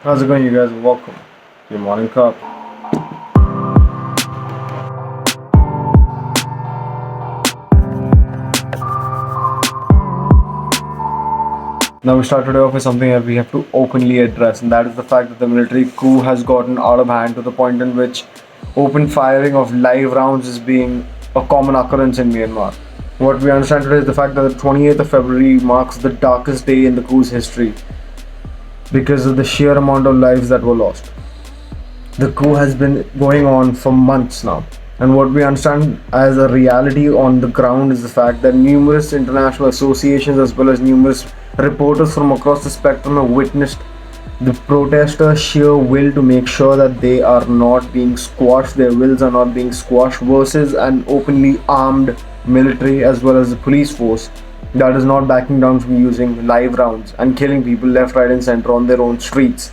How's it going, you guys? Welcome to your morning cup. Now, we start today off with something that we have to openly address, and that is the fact that the military coup has gotten out of hand to the point in which open firing of live rounds is being a common occurrence in Myanmar. What we understand today is the fact that the 28th of February marks the darkest day in the coup's history because of the sheer amount of lives that were lost. The coup has been going on for months now. And what we understand as a reality on the ground is the fact that numerous international associations as well as numerous reporters from across the spectrum have witnessed the protesters' sheer will to make sure that they are not being squashed, their wills are not being squashed, versus an openly armed military as well as the police force that is not backing down from using live rounds and killing people left, right, and center on their own streets,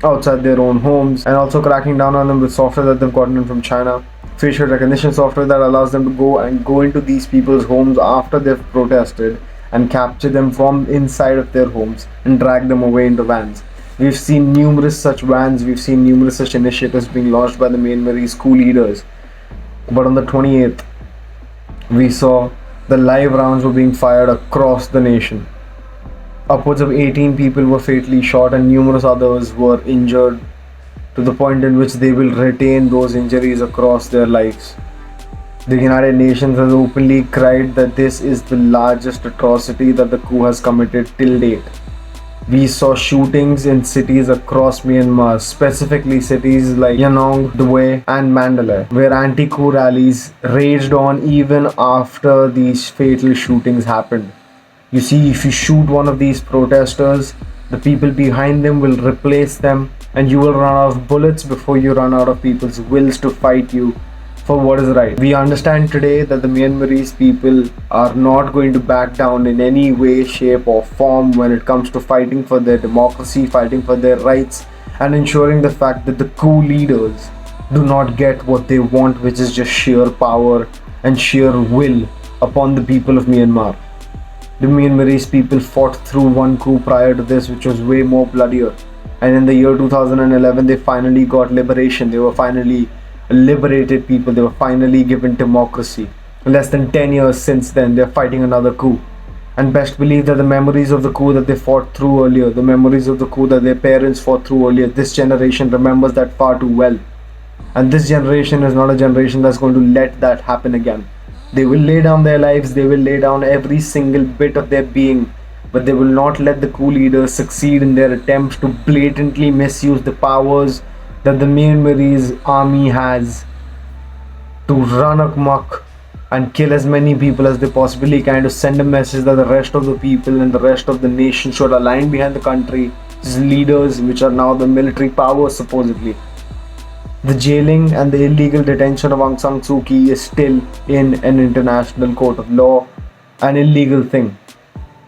outside their own homes, and also cracking down on them with software that they've gotten in from China. Facial recognition software that allows them to go into these people's homes after they've protested and capture them from inside of their homes and drag them away into vans. We've seen numerous such vans, we've seen numerous such initiatives being launched by the Myanmarese school leaders. But on the 28th, we saw the live rounds were being fired across the nation. Upwards of 18 people were fatally shot and numerous others were injured to the point in which they will retain those injuries across their lives. The United Nations has openly cried that this is the largest atrocity that the coup has committed till date. We saw shootings in cities across Myanmar, specifically cities like Yangon, dawei, and Mandalay, where anti-coup rallies raged on even after these fatal shootings happened. You see, if you shoot one of these protesters, the people behind them will replace them, and you will run out of bullets before you run out of people's wills to fight you for what is right. We understand today that the Myanmarese people are not going to back down in any way, shape, or form when it comes to fighting for their democracy, fighting for their rights, and ensuring the fact that the coup leaders do not get what they want, which is just sheer power and sheer will upon the people of Myanmar. The Myanmarese people fought through one coup prior to this, which was way more bloodier. And in the year 2011, they finally got liberation. They were finally liberated people. They were finally given democracy. Less than 10 years since then, they're fighting another coup. And best believe that the memories of the coup that they fought through earlier, the memories of the coup that their parents fought through earlier, this generation remembers that far too well. And this generation is not a generation that's going to let that happen again. They will lay down their lives, they will lay down every single bit of their being, but they will not let the coup leaders succeed in their attempts to blatantly misuse the powers that the Myanmarese army has to run amok and kill as many people as they possibly can, to send a message that the rest of the people and the rest of the nation should align behind the country's leaders, which are now the military powers supposedly. The jailing and the illegal detention of Aung San Suu Kyi is still in an international court of law, an illegal thing.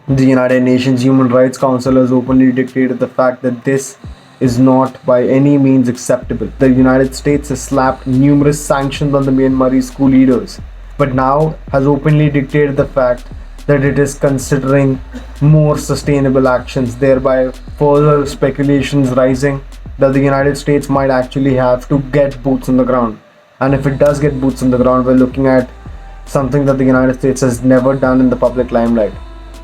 The United Nations Human Rights Council has openly dictated the fact that this is not by any means acceptable. The United States has slapped numerous sanctions on the Myanmarese coup leaders, but now has openly dictated the fact that it is considering more sustainable actions, thereby further speculations rising that the United States might actually have to get boots on the ground. And if it does get boots on the ground, we're looking at something that the United States has never done in the public limelight.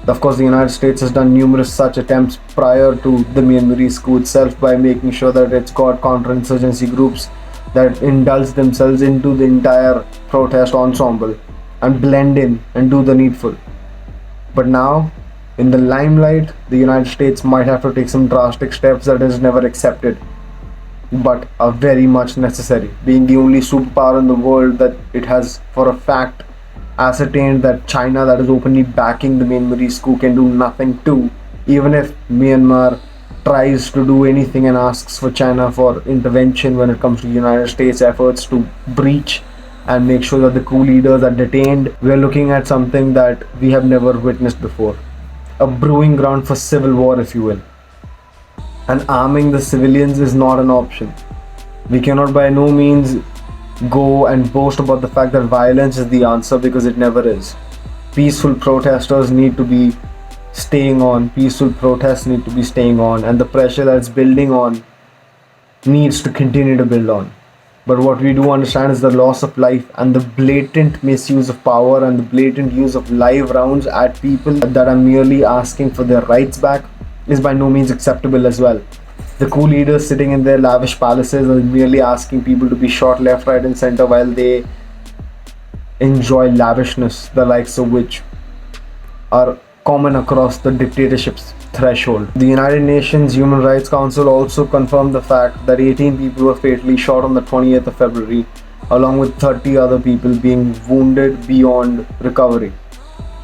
Of course, the United States has done numerous such attempts prior to the Myanmarese coup itself by making sure that it's got counterinsurgency groups that indulge themselves into the entire protest ensemble and blend in and do the needful. But now, in the limelight, the United States might have to take some drastic steps that is never accepted, but are very much necessary. Being the only superpower in the world that it has for a fact ascertained that China, that is openly backing the Myanmarese coup, can do nothing too, even if Myanmar tries to do anything and asks for China for intervention when it comes to the United States efforts to breach and make sure that the coup leaders are detained. We are looking at something that we have never witnessed before. A brewing ground for civil war, if you will. And arming the civilians is not an option. We cannot by no means go and boast about the fact that violence is the answer, because it never is. Peaceful protesters need to be staying on, peaceful protests need to be staying on, and the pressure that's building on needs to continue to build on. But what we do understand is the loss of life and the blatant misuse of power and the blatant use of live rounds at people that are merely asking for their rights back is by no means acceptable as well. The coup leaders sitting in their lavish palaces are merely asking people to be shot left, right, and center while they enjoy lavishness, the likes of which are common across the dictatorship's threshold. The United Nations Human Rights Council also confirmed the fact that 18 people were fatally shot on the 20th of February, along with 30 other people being wounded beyond recovery.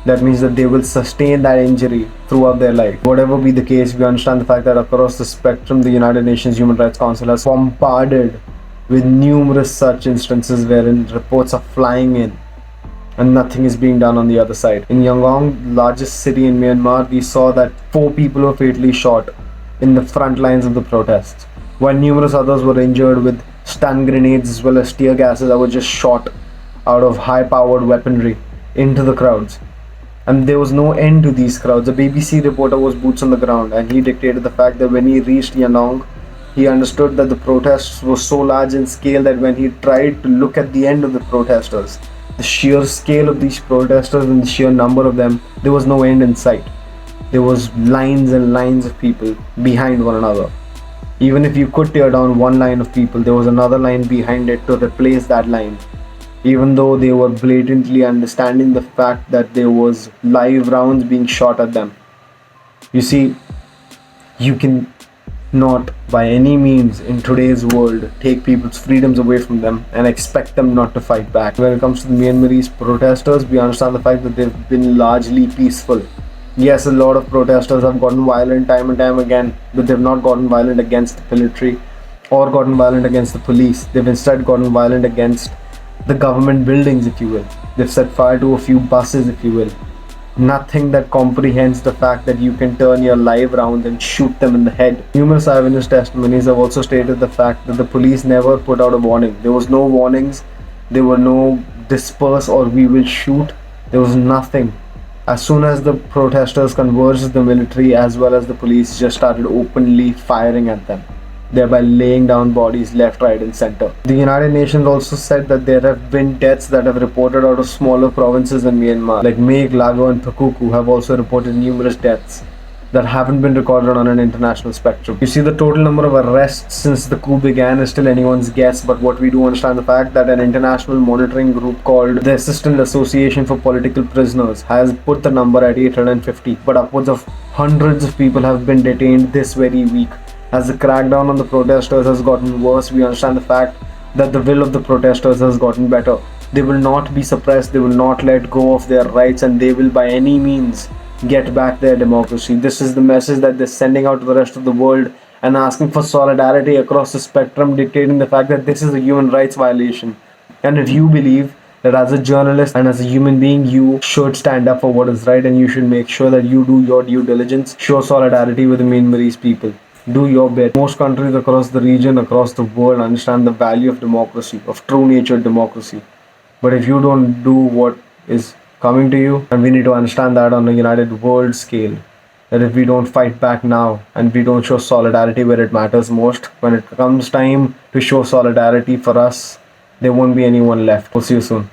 That means that they will sustain that injury throughout their life. Whatever be the case, we understand the fact that across the spectrum, the United Nations Human Rights Council has bombarded with numerous such instances wherein reports are flying in and nothing is being done on the other side. In Yangon, largest city in Myanmar, we saw that 4 people were fatally shot in the front lines of the protests, while numerous others were injured with stun grenades as well as tear gases that were just shot out of high-powered weaponry into the crowds. And there was no end to these crowds. A BBC reporter was boots on the ground, and he dictated the fact that when he reached Yangon, he understood that the protests were so large in scale that when he tried to look at the end of the protesters, the sheer scale of these protesters and the sheer number of them, there was no end in sight. There was lines and lines of people behind one another. Even if you could tear down one line of people, there was another line behind it to replace that line. Even though they were blatantly understanding the fact that there was live rounds being shot at them. You see, you can not by any means in today's world take people's freedoms away from them and expect them not to fight back. When it comes to the Myanmarese protesters, we understand the fact that they've been largely peaceful. Yes, a lot of protesters have gotten violent time and time again, but they've not gotten violent against the military or gotten violent against the police. They've instead gotten violent against the government buildings, if you will. They've set fire to a few buses, if you will. Nothing that comprehends the fact that you can turn your live rounds and shoot them in the head. Numerous eyewitness testimonies have also stated the fact that the police never put out a warning. There was no warnings, there were no disperse or we will shoot. There was nothing. As soon as the protesters converged, the military as well as the police just started openly firing at them, thereby laying down bodies left, right, and center. The United Nations also said that there have been deaths that have reported out of smaller provinces in Myanmar, like Meg, Lago, and Pakuku have also reported numerous deaths that haven't been recorded on an international spectrum. You see, the total number of arrests since the coup began is still anyone's guess, but what we do understand the fact that an international monitoring group called the Assistant Association for Political Prisoners has put the number at 850, but upwards of hundreds of people have been detained this very week. As the crackdown on the protesters has gotten worse, we understand the fact that the will of the protesters has gotten better. They will not be suppressed, they will not let go of their rights, and they will by any means get back their democracy. This is the message that they're sending out to the rest of the world and asking for solidarity across the spectrum, dictating the fact that this is a human rights violation. And if you believe that as a journalist and as a human being, you should stand up for what is right and you should make sure that you do your due diligence, show solidarity with the Myanmarese people. Do your bit. Most countries across the region, across the world understand the value of democracy, of true natured democracy. But if you don't do what is coming to you, and we need to understand that on a united world scale, that if we don't fight back now and we don't show solidarity where it matters most, when it comes time to show solidarity for us, there won't be anyone left. We'll see you soon.